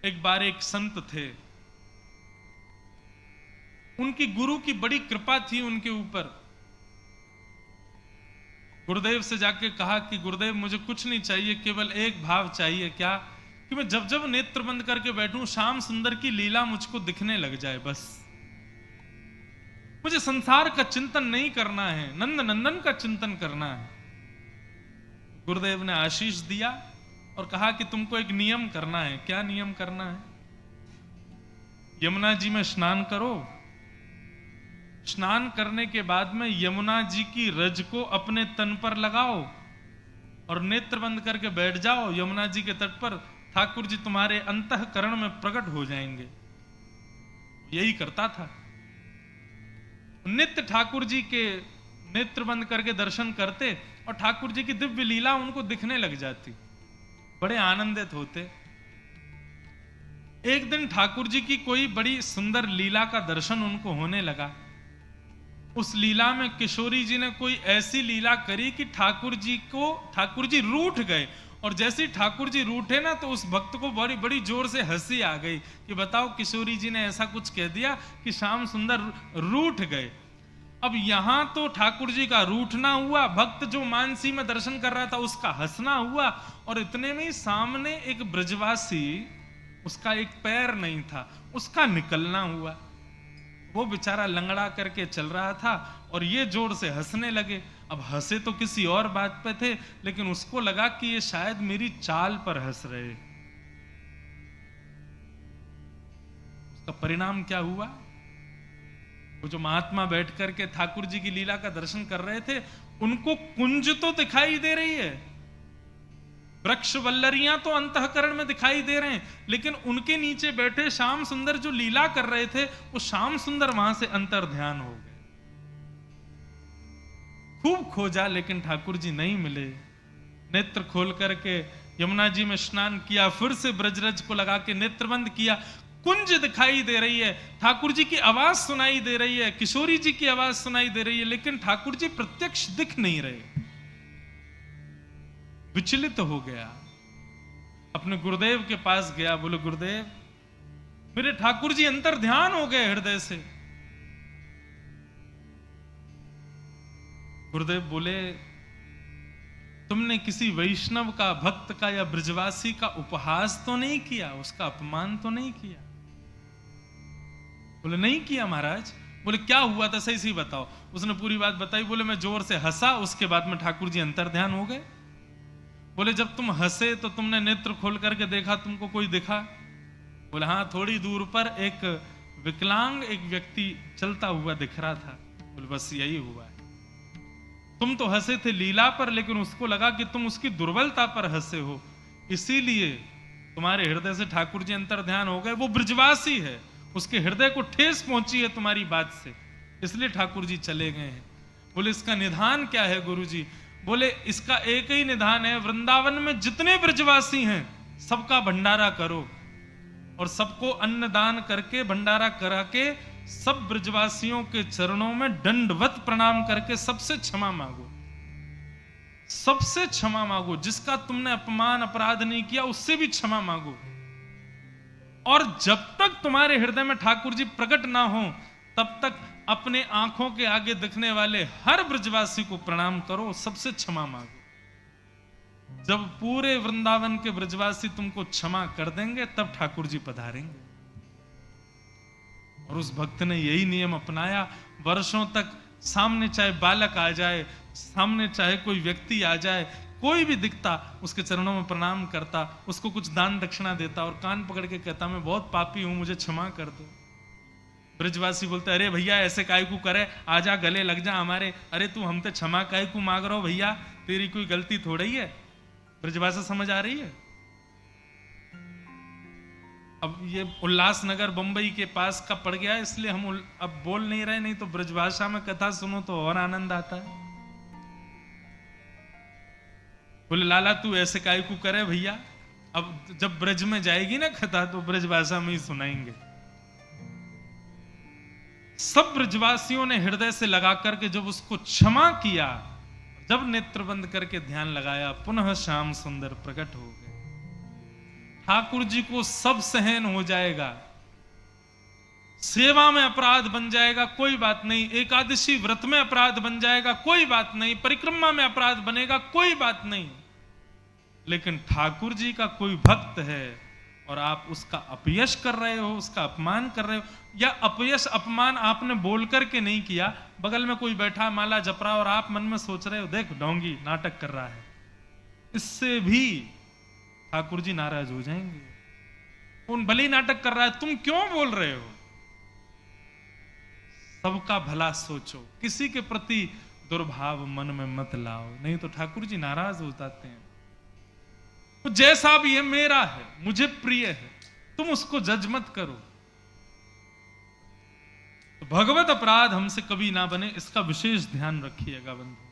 एक बार एक संत थे, उनकी गुरु की बड़ी कृपा थी उनके ऊपर। गुरुदेव से जाके कहा कि गुरुदेव मुझे कुछ नहीं चाहिए, केवल एक भाव चाहिए। क्या? कि मैं जब जब नेत्र बंद करके बैठूं श्याम सुंदर की लीला मुझको दिखने लग जाए, बस। मुझे संसार का चिंतन नहीं करना है, नंद नंदन का चिंतन करना है। गुरुदेव ने आशीष दिया और कहा कि तुमको एक नियम करना है। क्या नियम करना है? यमुना जी में स्नान करो, स्नान करने के बाद में यमुना जी की रज को अपने तन पर लगाओ और नेत्र बंद करके बैठ जाओ यमुना जी के तट पर। ठाकुर जी तुम्हारे अंतःकरण में प्रकट हो जाएंगे। यही करता था। नित्य ठाकुर जी के नेत्र बंद करके दर्शन करते और ठाकुर जी की दिव्य लीला उनको दिखने लग जाती। बड़े आनंदित होते। एक दिन ठाकुर जी की कोई बड़ी सुंदर लीला का दर्शन उनको होने लगा। उस लीला में किशोरी जी ने कोई ऐसी लीला करी कि ठाकुर जी रूठ गए। और जैसे ठाकुर जी रूठे ना, तो उस भक्त को बड़ी बड़ी जोर से हंसी आ गई कि बताओ, किशोरी जी ने ऐसा कुछ कह दिया कि श्याम सुंदर रूठ गए। अब यहां तो ठाकुर जी का रूठना हुआ, भक्त जो मानसी में दर्शन कर रहा था उसका हंसना हुआ, और इतने में ही सामने एक ब्रजवासी, उसका एक पैर नहीं था, उसका निकलना हुआ। वो बेचारा लंगड़ा करके चल रहा था और ये जोर से हंसने लगे। अब हंसे तो किसी और बात पे थे, लेकिन उसको लगा कि ये शायद मेरी चाल पर हंस रहे। उसका परिणाम क्या हुआ? वो जो महात्मा बैठ करके ठाकुर जी की लीला का दर्शन कर रहे थे, उनको कुंज तो दिखाई दे रही है, वृक्ष वल्लरियां तो अंतःकरण में दिखाई दे रहे हैं, लेकिन उनके नीचे बैठे श्याम सुंदर जो लीला कर रहे थे, वो श्याम सुंदर वहां से अंतर ध्यान हो गए। खूब खोजा लेकिन ठाकुर जी नहीं मिले। नेत्र खोल करके यमुना जी में स्नान किया, फिर से ब्रजरज को लगा के नेत्र बंद किया, कुंज दिखाई दे रही है, ठाकुर जी की आवाज सुनाई दे रही है, किशोरी जी की आवाज सुनाई दे रही है, लेकिन ठाकुर जी प्रत्यक्ष दिख नहीं रहे। विचलित हो गया, अपने गुरुदेव के पास गया, बोले गुरुदेव, मेरे ठाकुर जी अंतर ध्यान हो गए हृदय से। गुरुदेव बोले, तुमने किसी वैष्णव का, भक्त का या ब्रजवासी का उपहास तो नहीं किया, उसका अपमान तो नहीं किया? बोले नहीं किया महाराज। बोले क्या हुआ था, सही सही बताओ। उसने पूरी बात बताई। बोले मैं जोर से हंसा, उसके बाद में ठाकुर जी अंतर ध्यान हो गए। बोले जब तुम हंसे तो तुमने नेत्र खोल करके देखा, तुमको कोई दिखा? बोले हाँ, थोड़ी दूर पर एक विकलांग एक व्यक्ति चलता हुआ दिख रहा था। बोले बस यही हुआ है। तुम तो हंसे थे लीला पर, लेकिन उसको लगा कि तुम उसकी दुर्बलता पर हंसे हो, इसीलिए तुम्हारे हृदय से ठाकुर जी अंतर ध्यान हो गए। वो ब्रजवासी है, उसके हृदय को ठेस पहुंची है तुम्हारी बात से, इसलिए ठाकुर जी चले गए हैं। बोले इसका निधान क्या है गुरु जी? बोले इसका एक ही निधान है, वृंदावन में जितने ब्रजवासी हैं सबका भंडारा करो और सबको अन्न दान करके भंडारा करा के सब ब्रजवासियों के चरणों में दंडवत प्रणाम करके सबसे क्षमा मांगो, सबसे क्षमा मांगो। जिसका तुमने अपमान अपराध नहीं किया उससे भी क्षमा मांगो। और जब तक तुम्हारे हृदय में ठाकुर जी प्रकट ना हो, तब तक अपने आंखों के आगे दिखने वाले हर ब्रजवासी को प्रणाम करो, सबसे क्षमा मांगो। जब पूरे वृंदावन के ब्रजवासी तुमको क्षमा कर देंगे, तब ठाकुर जी पधारेंगे। और उस भक्त ने यही नियम अपनाया। वर्षों तक सामने चाहे बालक आ जाए, सामने चाहे कोई व्यक्ति आ जाए, कोई भी दिखता उसके चरणों में प्रणाम करता, उसको कुछ दान दक्षिणा देता और कान पकड़ के कहता मैं बहुत पापी हूं, मुझे क्षमा कर दो। ब्रजवासी बोलते अरे भैया ऐसे काय को करे, आजा गले लग जा हमारे। अरे तू हम तो क्षमा काय को मांग रहा हो भैया, तेरी कोई गलती थोड़ी है। ब्रजभाषा समझ आ रही है? अब ये उल्लासनगर बंबई के पास का पड़ गया है, इसलिए हम अब बोल नहीं रहे, नहीं तो ब्रजभाषा में कथा सुनो तो और आनंद आता है। बोले लाला तू ऐसे काय को करे भैया। अब जब ब्रज में जाएगी ना कथा तो ब्रजभाषा में ही सुनाएंगे। सब ब्रजवासियों ने हृदय से लगा करके जब उसको क्षमा किया, जब नेत्र बंद करके ध्यान लगाया, पुनः श्याम सुंदर प्रकट हो गए। ठाकुर जी को सब सहन हो जाएगा, सेवा में अपराध बन जाएगा कोई बात नहीं, एकादशी व्रत में अपराध बन जाएगा कोई बात नहीं, परिक्रमा में अपराध बनेगा कोई बात नहीं, लेकिन ठाकुर जी का कोई भक्त है और आप उसका अपयश कर रहे हो, उसका अपमान कर रहे हो, या अपयश अपमान आपने बोल करके नहीं किया, बगल में कोई बैठा माला जप रहा और आप मन में सोच रहे हो देख ढोंगी नाटक कर रहा है, इससे भी ठाकुर जी नाराज हो जाएंगे। उन भले नाटक कर रहा है, तुम क्यों बोल रहे हो? सबका भला सोचो, किसी के प्रति दुर्भाव मन में मत लाओ, नहीं तो ठाकुर जी नाराज हो जाते हैं। तो जैसा भी है मेरा है, मुझे प्रिय है, तुम उसको जज मत करो। तो भगवत अपराध हमसे कभी ना बने, इसका विशेष ध्यान रखिएगा बंधु।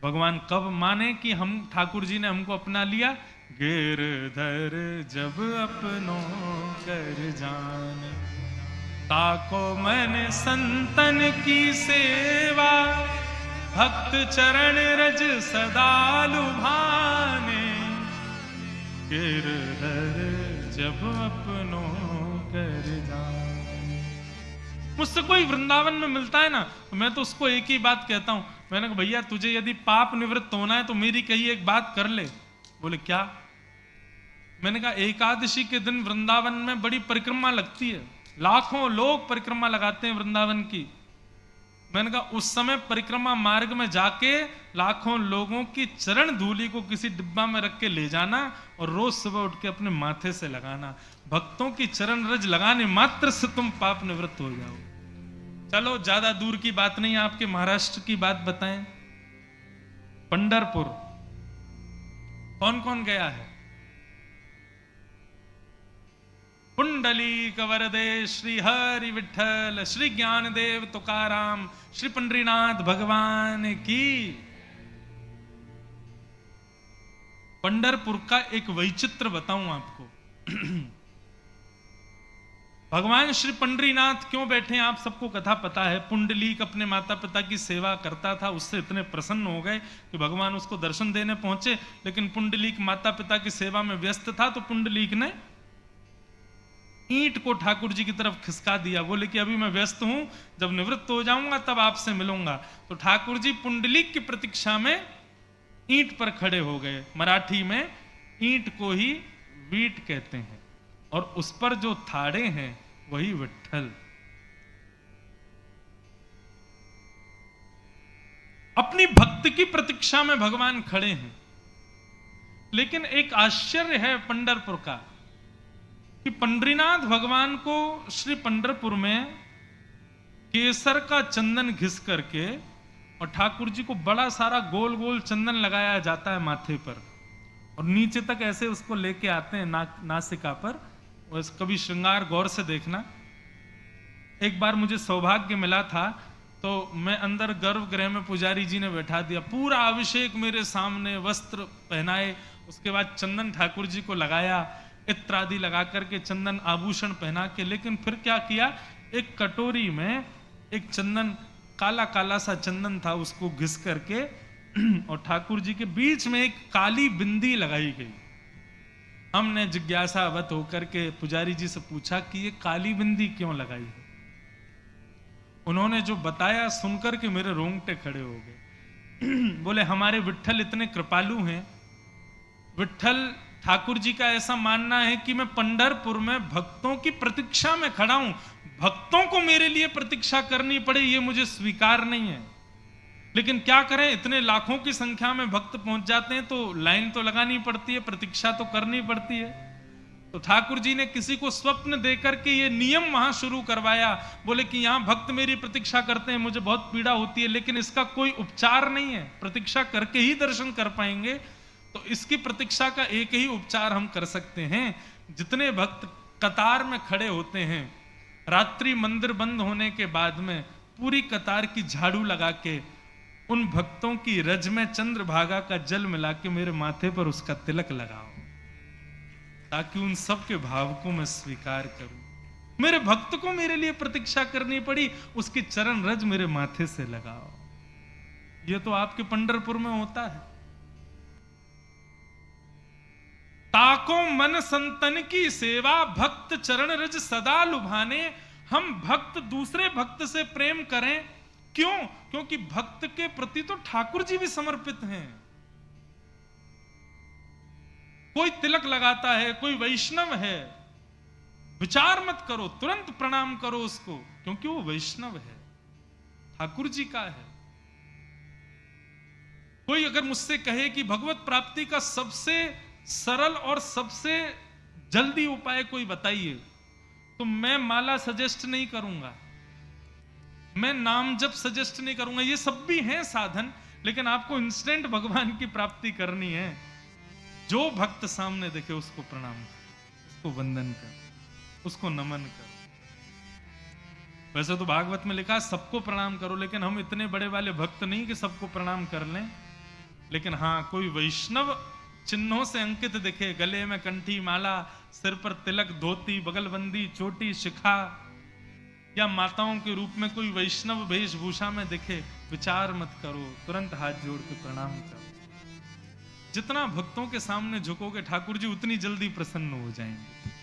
भगवान कब माने कि हम ठाकुर जी ने हमको अपना लिया? गिरधर जब अपनों कर जाने, ताको मैंने संतन की सेवा, भक्त चरण रज सदा लुभाने, गिरधर जब अपनों कर जाने। मुझसे कोई वृंदावन में मिलता है ना, तो मैं तो उसको एक ही बात कहता हूं, मैंने कहा भैया तुझे यदि पाप निवृत्त होना है तो मेरी कही एक बात कर ले। बोले क्या? मैंने कहा एकादशी के दिन वृंदावन में बड़ी परिक्रमा लगती है, लाखों लोग परिक्रमा लगाते हैं वृंदावन की। मैंने कहा उस समय परिक्रमा मार्ग में जाके लाखों लोगों की चरण धूलि को किसी डिब्बा में रख के ले जाना और रोज सुबह उठ के अपने माथे से लगाना। भक्तों की चरण रज लगाने मात्र से तुम पाप निवृत्त हो जाओ। चलो ज्यादा दूर की बात नहीं, आपके महाराष्ट्र की बात बताएं। पंढरपुर कौन कौन गया है? पुंडलीक वरदे श्री हरि विठल, श्री ज्ञानदेव तुकाराम, श्री पंडरीनाथ भगवान की। पंढरपुर का एक वैचित्र बताऊं आपको। भगवान श्री पंडरीनाथ क्यों बैठे हैं, आप सबको कथा पता है। पुंडलीक अपने माता पिता की सेवा करता था, उससे इतने प्रसन्न हो गए कि भगवान उसको दर्शन देने पहुंचे, लेकिन पुंडलीक माता पिता की सेवा में व्यस्त था, तो पुंडलीक ने ईंट को ठाकुर जी की तरफ खिसका दिया। बोले कि अभी मैं व्यस्त हूं, जब निवृत्त हो जाऊंगा तब आपसे मिलूंगा। तो ठाकुर जी पुंडलीक की प्रतीक्षा में ईंट पर खड़े हो गए। मराठी में ईंट को ही वीट कहते हैं, और उस पर जो थाड़े हैं वही विठ्ठल। अपनी भक्ति की प्रतीक्षा में भगवान खड़े हैं। लेकिन एक आश्चर्य है पंढरपुर का कि पंडरीनाथ भगवान को श्री पंढरपुर में केसर का चंदन घिस करके और ठाकुर जी को बड़ा सारा गोल गोल चंदन लगाया जाता है माथे पर, और नीचे तक ऐसे उसको लेके आते हैं नासिका पर। कभी श्रृंगार गौर से देखना। एक बार मुझे सौभाग्य मिला था, तो मैं अंदर गर्भगृह में पुजारी जी ने बैठा दिया, पूरा अभिषेक मेरे सामने, वस्त्र पहनाए, उसके बाद चंदन ठाकुर जी को लगाया, इत्र आदि लगा करके चंदन आभूषण पहना के। लेकिन फिर क्या किया, एक कटोरी में एक चंदन, काला काला सा चंदन था, उसको घिस करके और ठाकुर जी के बीच में एक काली बिंदी लगाई गई। हमने जिज्ञासावत होकर के पुजारी जी से पूछा कि ये काली बिंदी क्यों लगाई है। उन्होंने जो बताया सुनकर के मेरे रोंगटे खड़े हो गए। बोले हमारे विठ्ठल इतने कृपालु हैं, विठ्ठल ठाकुर जी का ऐसा मानना है कि मैं पंढरपुर में भक्तों की प्रतीक्षा में खड़ा हूं, भक्तों को मेरे लिए प्रतीक्षा करनी पड़े ये मुझे स्वीकार नहीं है। लेकिन क्या करें, इतने लाखों की संख्या में भक्त पहुंच जाते हैं तो लाइन तो लगानी पड़ती है, प्रतीक्षा तो करनी पड़ती है। तो ठाकुर जी ने किसी को स्वप्न देकर के ये नियम वहां शुरू करवाया। बोले कि यहां भक्त मेरी प्रतीक्षा करते हैं, मुझे बहुत पीड़ा होती है, लेकिन इसका कोई उपचार नहीं है, प्रतीक्षा करके ही दर्शन कर पाएंगे। तो इसकी प्रतीक्षा का एक ही उपचार हम कर सकते हैं, जितने भक्त कतार में खड़े होते हैं, रात्रि मंदिर बंद होने के बाद में पूरी कतार की झाड़ू लगा के उन भक्तों की रज में चंद्रभागा का जल मिला के मेरे माथे पर उसका तिलक लगाओ, ताकि उन सब के भाव को मैं स्वीकार करूं। मेरे भक्त को मेरे लिए प्रतीक्षा करनी पड़ी, उसकी चरण रज मेरे माथे से लगाओ। ये तो आपके पंढरपुर में होता है। ताको मन संतन की सेवा, भक्त चरण रज सदा लुभाने। हम भक्त दूसरे भक्त से प्रेम करें, क्यों? क्योंकि भक्त के प्रति तो ठाकुर जी भी समर्पित हैं। कोई तिलक लगाता है, कोई वैष्णव है, विचार मत करो, तुरंत प्रणाम करो उसको, क्योंकि वो वैष्णव है, ठाकुर जी का है। कोई अगर मुझसे कहे कि भगवत प्राप्ति का सबसे सरल और सबसे जल्दी उपाय कोई बताइए, तो मैं माला सजेस्ट नहीं करूंगा, मैं नाम जप सजेस्ट नहीं करूंगा। ये सब भी हैं साधन, लेकिन आपको इंस्टेंट भगवान की प्राप्ति करनी है। जो भक्त सामने देखे उसको प्रणाम कर, उसको वंदन कर, उसको नमन कर। वैसे तो भागवत में लिखा सबको प्रणाम करो, लेकिन हम इतने बड़े वाले भक्त नहीं कि सबको प्रणाम कर लें। लेकिन हाँ, कोई वैष्णव चिन्हों से अंकित दिखे, गले में कंठी माला, सिर पर तिलक, धोती, बगलबंदी, चोटी, शिखा, या माताओं के रूप में कोई वैष्णव वेशभूषा में दिखे, विचार मत करो, तुरंत हाथ जोड़ के प्रणाम करो। जितना भक्तों के सामने झुकोगे ठाकुर जी उतनी जल्दी प्रसन्न हो जाएंगे।